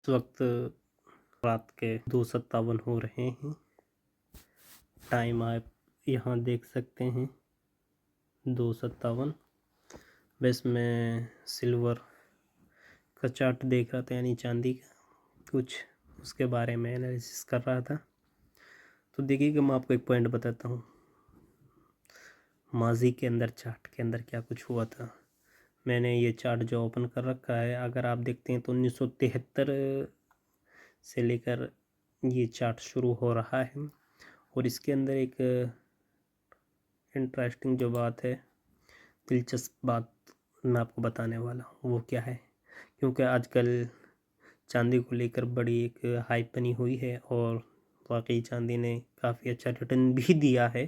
इस वक्त रात के 2:57 हो रहे हैं। टाइम आप यहाँ देख सकते हैं 2:57। बस मैं सिल्वर का चार्ट देख रहा था, यानी चांदी का, कुछ उसके बारे में एनालिसिस कर रहा था। तो देखिएगा, मैं आपको एक पॉइंट बताता हूँ। माजी के अंदर चार्ट के अंदर क्या कुछ हुआ था। मैंने ये चार्ट जो ओपन कर रखा है, अगर आप देखते हैं तो 1973 से लेकर ये चार्ट शुरू हो रहा है। और इसके अंदर एक इंटरेस्टिंग जो बात है, दिलचस्प बात मैं आपको बताने वाला हूँ। वो क्या है, क्योंकि आजकल चांदी को लेकर बड़ी एक हाइप बनी हुई है और वाकई चांदी ने काफ़ी अच्छा रिटर्न भी दिया है।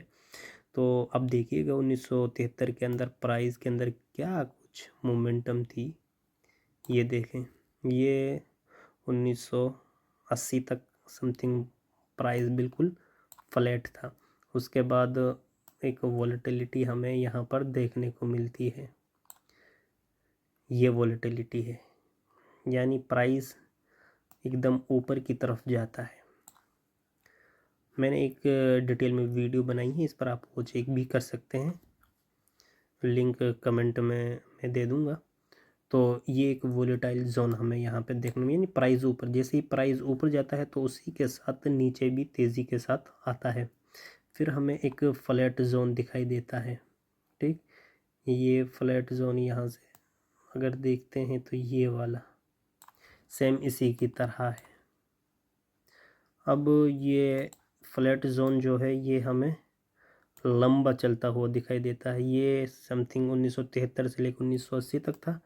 तो अब देखिएगा 1973 के अंदर प्राइस के अंदर क्या कुछ मोमेंटम थी। ये देखें, ये 1980 तक समथिंग प्राइस बिल्कुल फ्लैट था। उसके बाद एक वॉलेटिलिटी हमें यहाँ पर देखने को मिलती है। ये वॉलेटिलिटी है, यानी प्राइस एकदम ऊपर की तरफ जाता है। मैंने एक डिटेल में वीडियो बनाई है, इस पर आप वो चेक भी कर सकते हैं, लिंक कमेंट में मैं दे दूँगा। तो ये एक वोलेटाइल जोन हमें यहाँ पे देखने में, यानी प्राइस ऊपर, जैसे ही प्राइस ऊपर जाता है तो उसी के साथ नीचे भी तेज़ी के साथ आता है। फिर हमें एक फ्लैट जोन दिखाई देता है। ठीक, ये फ्लैट जोन यहाँ से अगर देखते हैं तो ये वाला सेम इसी की तरह है। अब ये फ्लैट जोन जो है ये हमें लंबा चलता हुआ दिखाई देता है। ये समथिंग 1973 से लेकर 1980 तक था।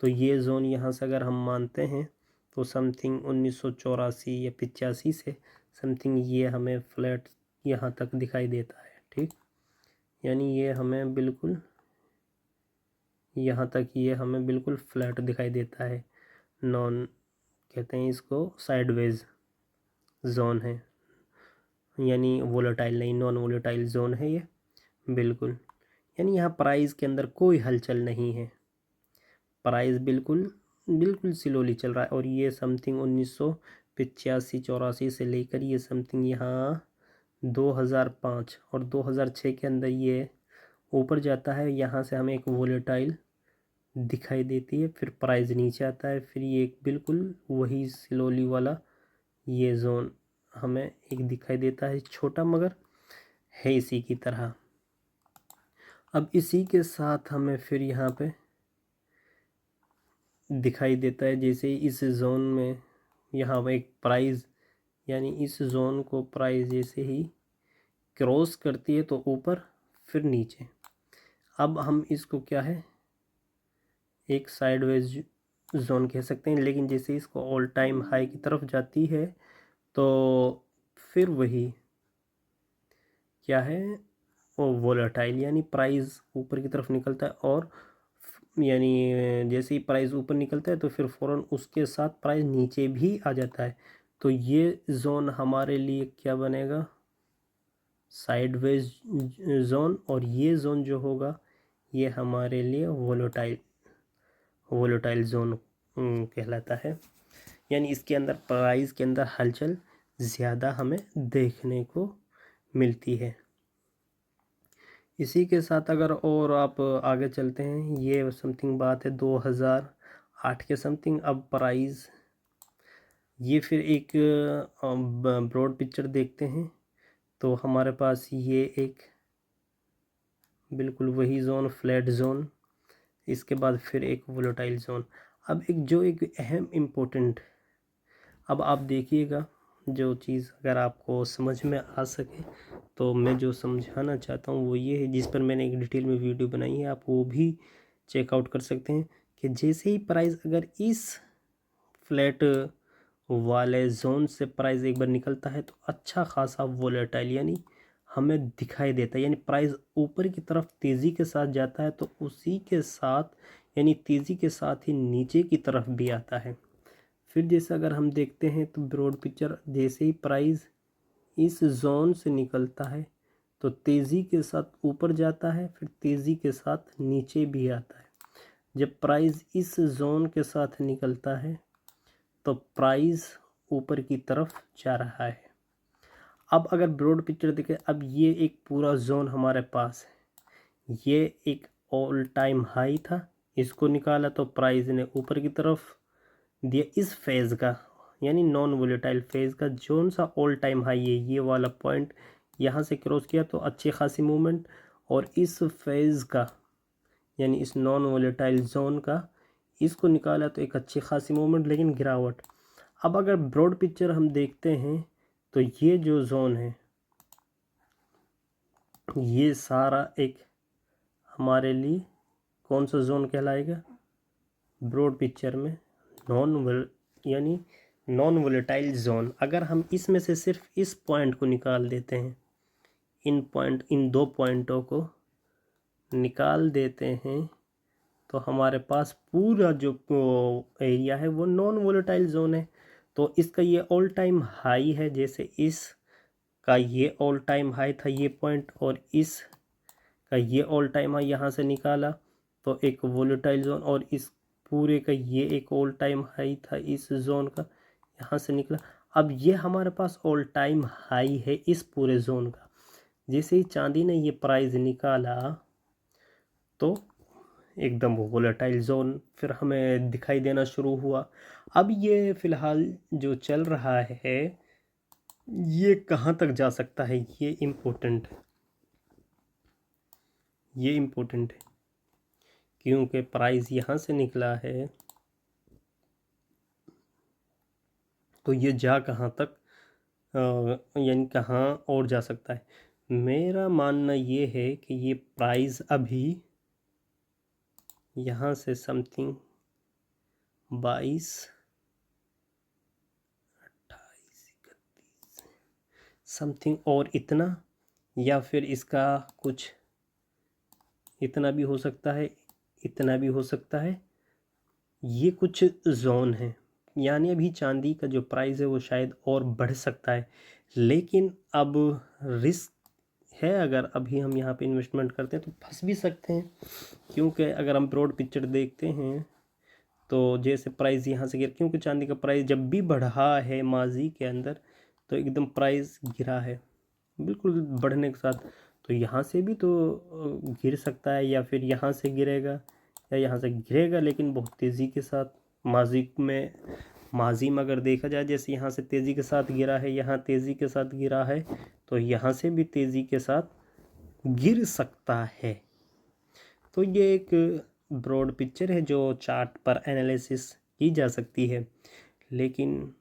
तो ये जोन यहाँ से अगर हम मानते हैं तो समथिंग 1984 या 85 से समथिंग ये हमें फ्लैट यहाँ तक दिखाई देता है। ठीक, यानी ये हमें बिल्कुल यहाँ तक ये हमें बिल्कुल फ्लैट दिखाई देता है। नॉन कहते हैं इसको, साइडवेज जोन है, यानी वोलेटाइल नहीं, नॉन वोलेटाइल जोन है ये बिल्कुल। यानी यहाँ प्राइस के अंदर कोई हलचल नहीं है, प्राइस बिल्कुल बिल्कुल स्लोली चल रहा है। और ये समथिंग 1985-84 से लेकर ये समथिंग यहाँ 2005 और 2006 के अंदर ये ऊपर जाता है। यहाँ से हमें एक वोलेटाइल दिखाई देती है, फिर प्राइस नीचे आता है, फिर ये एक बिल्कुल वही स्लोली वाला ये जोन हमें एक दिखाई देता है, छोटा मगर है इसी की तरह। अब इसी के साथ हमें फिर यहाँ पे दिखाई देता है, जैसे इस जोन में यहाँ एक प्राइस, यानी इस जोन को प्राइस जैसे ही क्रॉस करती है तो ऊपर फिर नीचे। अब हम इसको क्या है, एक साइडवेज जोन कह सकते हैं। लेकिन जैसे इसको ऑल टाइम हाई की तरफ जाती है तो फिर वही क्या है, वो वोलेटाइल, यानी प्राइस ऊपर की तरफ निकलता है। और यानी जैसे ही प्राइस ऊपर निकलता है तो फिर फ़ौरन उसके साथ प्राइस नीचे भी आ जाता है। तो ये जोन हमारे लिए क्या बनेगा, साइडवेज जोन। और ये जोन जो होगा ये हमारे लिए वोलेटाइल जोन कहलाता है। यानी इसके अंदर प्राइस के अंदर हलचल ज़्यादा हमें देखने को मिलती है। इसी के साथ अगर और आप आगे चलते हैं, ये समथिंग बात है 2008 के समथिंग। अब प्राइस ये फिर एक ब्रॉड पिक्चर देखते हैं तो हमारे पास ये एक बिल्कुल वही जोन, फ्लैट जोन, इसके बाद फिर एक वोलेटाइल जोन। अब एक अहम इम्पोर्टेंट, अब आप देखिएगा जो चीज़ अगर आपको समझ में आ सके तो मैं जो समझाना चाहता हूँ वो ये है, जिस पर मैंने एक डिटेल में वीडियो बनाई है, आप वो भी चेकआउट कर सकते हैं। कि जैसे ही प्राइस अगर इस फ्लैट वाले जोन से प्राइस एक बार निकलता है तो अच्छा खासा वोलेटाइल यानी हमें दिखाई देता है, यानी प्राइस ऊपर की तरफ तेज़ी के साथ जाता है तो उसी के साथ यानी तेज़ी के साथ ही नीचे की तरफ भी आता है। फिर जैसे अगर हम देखते हैं तो ब्रॉड पिक्चर, जैसे ही प्राइस इस जोन से निकलता है तो तेज़ी के साथ ऊपर जाता है, फिर तेज़ी के साथ नीचे भी आता है। जब प्राइस इस जोन के साथ निकलता है तो प्राइस ऊपर की तरफ जा रहा है। अब अगर ब्रॉड पिक्चर देखें, अब ये एक पूरा जोन हमारे पास है, ये एक ऑल टाइम हाई था, इसको निकाला तो प्राइस ने ऊपर की तरफ दिया। इस फेज़ का यानी नॉन वोलेटाइल फेज़ का जोन सा ऑल टाइम हाई है, ये वाला पॉइंट यहाँ से क्रॉस किया तो अच्छी खासी मूवमेंट, और इस फेज़ का यानी इस नॉन वोलेटाइल जोन का इसको निकाला तो एक अच्छी खासी मूवमेंट, लेकिन गिरावट। अब अगर ब्रॉड पिक्चर हम देखते हैं तो ये जो जोन है ये सारा एक हमारे लिए कौन सा जोन कहलाएगा ब्रॉड पिक्चर में, यानी नॉन वोलेटाइल जोन। अगर हम इसमें से सिर्फ इस पॉइंट को निकाल देते हैं, इन दो पॉइंटों को निकाल देते हैं, तो हमारे पास पूरा जो एरिया है वो नॉन वोलेटाइल जोन है। तो इसका ये ऑल टाइम हाई है, जैसे इस का ये ऑल टाइम हाई था ये पॉइंट, और इस का ये ऑल टाइम हाई यहाँ से निकाला तो एक वोलेटाइल जोन, और इस पूरे का ये एक ऑल टाइम हाई था इस जोन का, यहाँ से निकला। अब ये हमारे पास ऑल टाइम हाई है इस पूरे जोन का। जैसे ही चांदी ने ये प्राइस निकाला तो एकदम वोलेटाइल जोन फिर हमें दिखाई देना शुरू हुआ। अब ये फ़िलहाल जो चल रहा है ये कहाँ तक जा सकता है, ये इम्पोर्टेंट है, ये इम्पोर्टेंट है, क्योंकि प्राइस यहाँ से निकला है तो ये जा कहाँ तक यानी कहाँ और जा सकता है। मेरा मानना ये है कि ये प्राइस अभी यहाँ से समथिंग 22, 28, 31 समथिंग और इतना, या फिर इसका कुछ इतना भी हो सकता है, इतना भी हो सकता है, ये कुछ जोन है। यानी अभी चांदी का जो प्राइस है वो शायद और बढ़ सकता है, लेकिन अब रिस्क है, अगर अभी हम यहाँ पे इन्वेस्टमेंट करते हैं तो फंस भी सकते हैं, क्योंकि अगर हम ब्रॉड पिक्चर देखते हैं तो जैसे प्राइस यहाँ से गिर, क्योंकि चांदी का प्राइस जब भी बढ़ा है माजी के अंदर तो एकदम प्राइस गिरा है बिल्कुल बढ़ने के साथ, तो यहाँ से भी तो गिर सकता है, या फिर यहाँ से गिरेगा, या यहाँ से गिरेगा लेकिन बहुत तेज़ी के साथ। माजी में अगर देखा जाए जैसे यहाँ से तेज़ी के साथ गिरा है, यहाँ तेज़ी के साथ गिरा है, तो यहाँ से भी तेज़ी के साथ गिर सकता है। तो ये एक ब्रॉड पिक्चर है जो चार्ट पर एनालिसिस की जा सकती है, लेकिन